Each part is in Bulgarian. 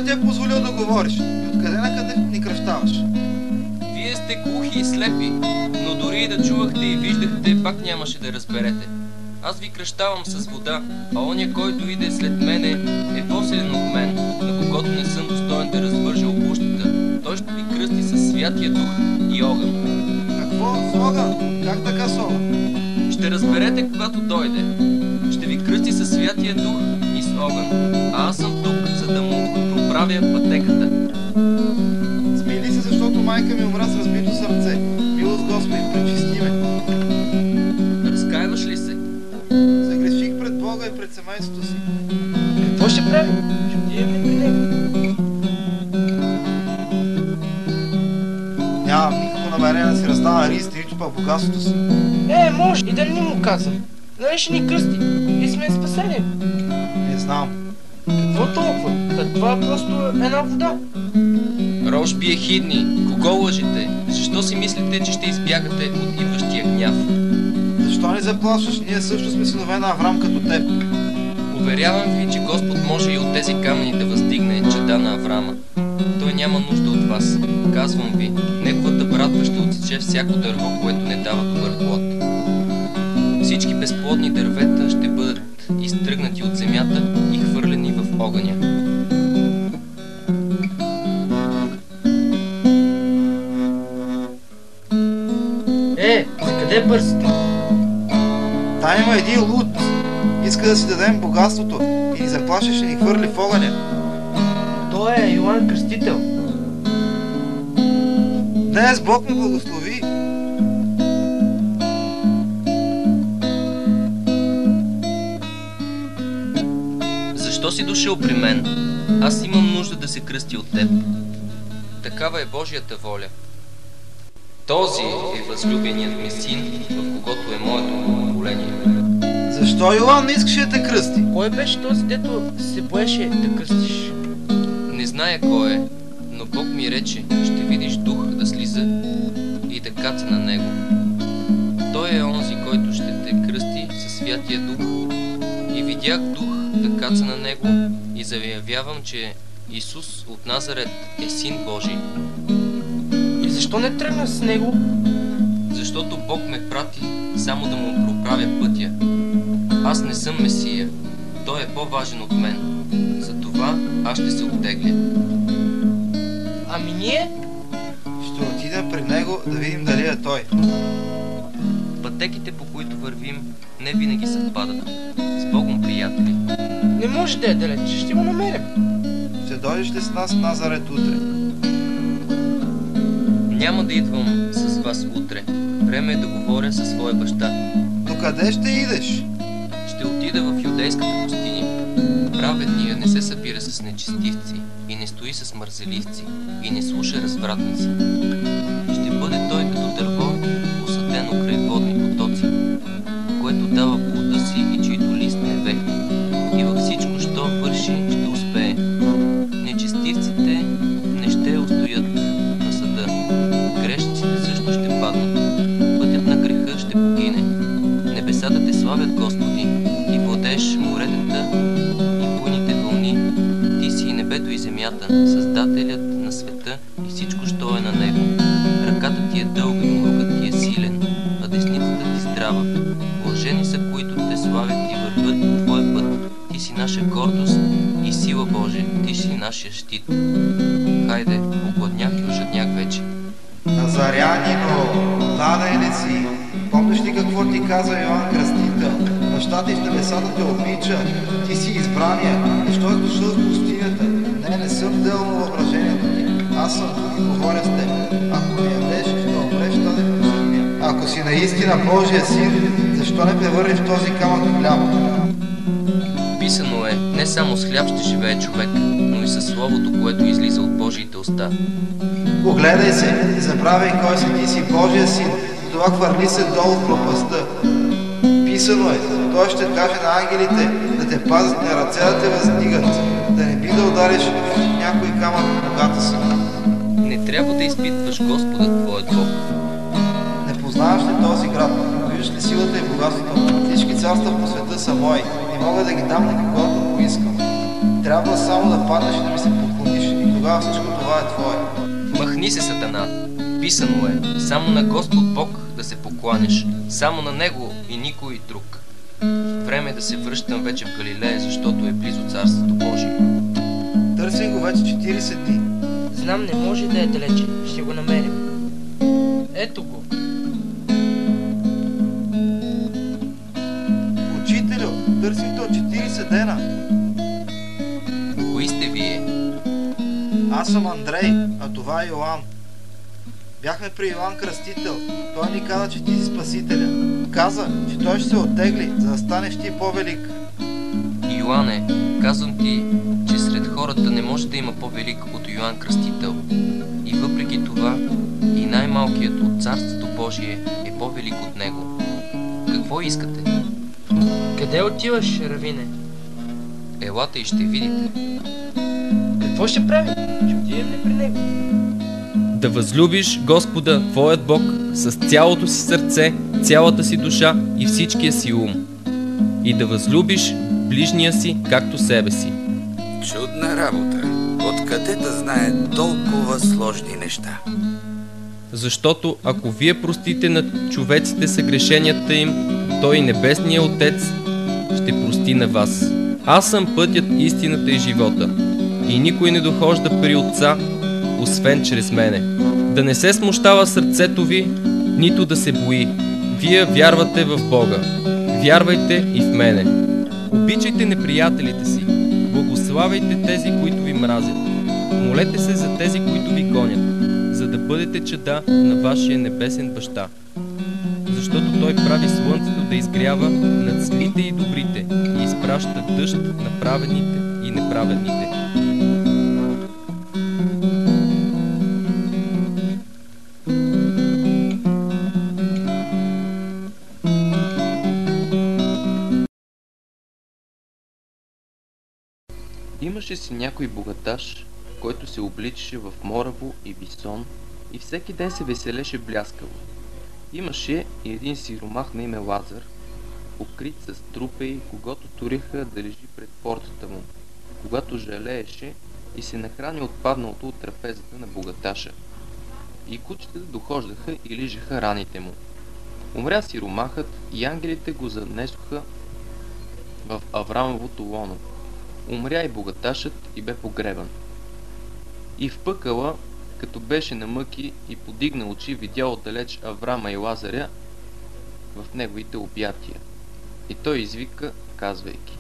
ти е позволил да говориш? И откъде на къде ни кръщаваш? Вие сте глухи и слепи, но дори и да чувахте и виждахте, пак нямаше да разберете. Аз ви кръщавам с вода, а оня, който иде след мене, е по-силен от мен, на когото не съм достоен да развържа обущата. Той ще ви кръсти със Святия Дух и огън. Какво? С огън? Как така с огън? Ще разберете, когато дойде. Ще ви кръсти със Святия Дух и с огън, а аз съм тук, за да му проправя пътеката. Смили се, защото майка ми умра с разбито сърце. Милост, Господи, пречисти ме. Разкаиваш ли се? Загреших пред Бога и пред семейството си. Какво ще прави? Ще отидем ли при него? Нямам никакво намерение да си раздава ризите, нито пък богатството си. Може и да не му казвам. Нали ще ни кръсти? И сме спасени. Не знам. Какво толкова? Това е просто една вода. Рожби ехидни, кого лъжете? Защо си мислите, че ще избягате от идващия гняв? Защо ни заплашваш? Ние също сме синове на Аврам като теб. Уверявам ви, че Господ може и от тези камъни да въздигне чеда на Аврама. Той няма нужда от вас. Казвам ви, неговата братва ще отсече всяко дърво, което не дава добър плод. Всички безплодни дървета ще бъдат изтръгнати от земята и хвърлени в огъня. За къде бързате? Там има един луд. Иска да си дадем богатството и ни заплаши, ще ни хвърли в огъня. Той е Йоан Кръстител. Днес Бог ме благослови. Защо си дошъл при мен? Аз имам нужда да се кръсти от теб. Такава е Божията воля. Този е възлюбеният ми син, в когото е моето благоволение. Защо Йоан не искаше да те кръсти? Кой беше този, дето се боеше да кръстиш? Не зная кой е, но Бог ми рече, ще видиш дух да слиза и да каца на него. Той е онзи, който ще те кръсти със Святия Дух. И видях дух да каца на него и заявявам, че Исус от Назарет е Син Божий. И защо не тръгна с него? Защото Бог ме прати само да му проправя пътя. Аз не съм Месия, той е по-важен от мен. Затова аз ще се оттегля. Ами ние? Ще отидем при него да видим дали е той. Пътеките, по които вървим, не винаги съвпадат. С Богом, приятели. Не може да е далеч, ще го намерим. Ще дойдеш ли с нас в Назарет утре? Няма да идвам с вас утре. Време е да говоря със своя баща. Докъде ще идеш? Ще отида в юдейската пустиня. Праведният не се събира с нечестивци и не стои с мързеливци и не слуша развратници. Ще бъде той като дърво, посадено край водни потоци, което дава плода си и чието лист не вехне. И във всичко, що върши, ще успее. Нечестивците не ще устоят на съда. Грешниците също ще паднат. Пътят на греха ще погине. Небесата те славят, Господи, и владееш моретата и буйните вълни. Ти си и небето и земята, Създателят на света и всичко, що е на него. Ръката ти е дълга и рукът ти е силен, а десницата ти здрава. Блажени са, които те славят и вървят по твой път. Ти си наша гордост и сила, Боже, ти си нашия щит. Хайде, огладнях и ожаднях вече. Назарянино, ладен ли си? Помниш ли какво ти каза Йоан Кръстител? Баща ти в небесата те обича, ти си избрания. Защо е дошъл в пустинята? Не съм делно въображението ти. Аз съм тук и говоря с теб. Ако ми ядеш, ще умреш в тази пустиня. Ако си наистина Божия син, защо не превърнеш този камък в хляб? Писано е, не само с хляб ще живее човек, но и със словото, което излиза от Божиите уста. Огледай се, не забравяй кой си, ти си Божия син, това хвърли се долу в пропастта. Писано е, той ще каже на ангелите да те пазят на ръце, да те въздигат, да не би да удариш в някой камък в ногата си. Не трябва да изпитваш Господа, твоят Бог. Не познаваш ли този град? Виждаш ли силата и богатството? Всички царства по света са мои. Не мога да ги дам на когото поискам. Трябва само да паднеш и да ми се поклониш. тогава всичко това е твое. Махни се, Сатана! Писано е, само на Господ Бог да се покланяш, само на Него и никой друг. Време е да се връщам вече в Галилея, защото е близо Царството Божие. Търсим го вече 40 дни. Знам, не може да е далече. Ще го намерим. Ето го. Учителю, търсим те от 40 дена. Кои сте вие? Аз съм Андрей, а това е Йоан. Бяхме при Йоан Кръстител. Той ни каза, че ти си Спасителя. Каза, че той ще се оттегли, за да станеш ти по-велик. Йоане, казвам ти, че сред хората не може да има по-велик от Йоан Кръстител. И въпреки това, и най-малкият от Царството Божие е по-велик от него. Какво искате? Къде отиваш, равине? Елате и ще видите. Какво ще правим? Ще отидем ли при него? Да възлюбиш Господа, твоят Бог, с цялото си сърце, цялата си душа и всичкия си ум. И да възлюбиш ближния си, както себе си. Чудна работа. Откъде да знае толкова сложни неща? Защото ако вие простите на човеците съгрешенията им, той Небесният Отец ще прости на вас. Аз съм пътят, истината и живота. И никой не дохожда при Отца, освен чрез мене. Да не се смущава сърцето ви, нито да се бои. Вие вярвате в Бога. Вярвайте и в мене. Обичайте неприятелите си. Благославяйте тези, които ви мразят. Молете се за тези, които ви гонят, за да бъдете чада на вашия небесен баща. Защото той прави слънцето да изгрява над злите и добрите и изпраща дъжд на праведните и неправедните. Имаше си някой богаташ, който се обличаше в мораво и бison и всеки ден се веселеше бляскаво. Имаше и един сиромах на име Лазар, покрит с трупеи, когато туриха да лежи пред портата му, когато жалееше и се нахрани от падналото от трапезата на богаташа. И кучетата дохождаха и лижеха раните му. Умря сиромахът и ангелите го занесоха в Аврамовото лоно. Умря и богаташът и бе погребан. И в пъкъла, като беше на мъки и подигна очи, видя отдалеч Аврама и Лазаря в неговите обятия. И той извика, казвайки: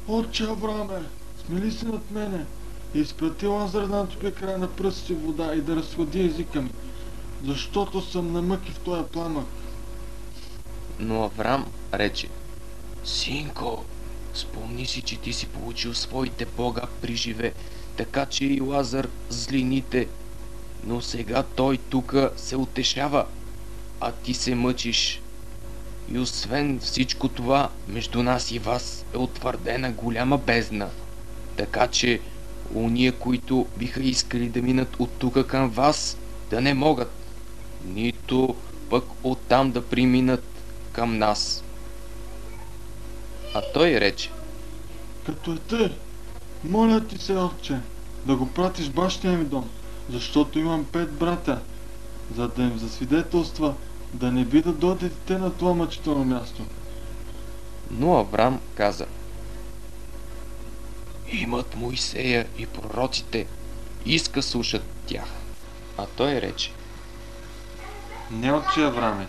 Отче Авраме, смили се над мене и изпрати Лазар да натопи края на пръстите в вода и да разхлади езика ми, защото съм на мъки в този пламък. Но Аврам рече: Синко, спомни си, че ти си получил своите Бога при живе, така че и Лазар злините. Но сега той тука се утешава, а ти се мъчиш. И освен всичко това, между нас и вас е утвърдена голяма бездна. Така че уния, които биха искали да минат от тука към вас, да не могат, нито пък оттам да преминат към нас. А той рече: Като е тъй, моля ти се, отче, да го пратиш в бащиния ми дом, защото имам 5 брата, за да им засвидетелства, да не би да дойдете те на това мъчително място. Но Аврам каза: Имат Моисея и пророците, иска слушат тях. А той рече: Не, отче Авраме,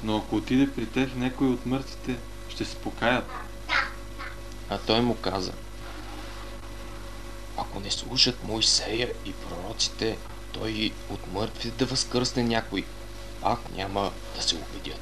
но ако отиде при тях някой от мъртвите, ще се покаят. А той му каза: Ако не слушат Моисея и пророците, той от мъртвите да възкръсне някой, пак няма да се убедят.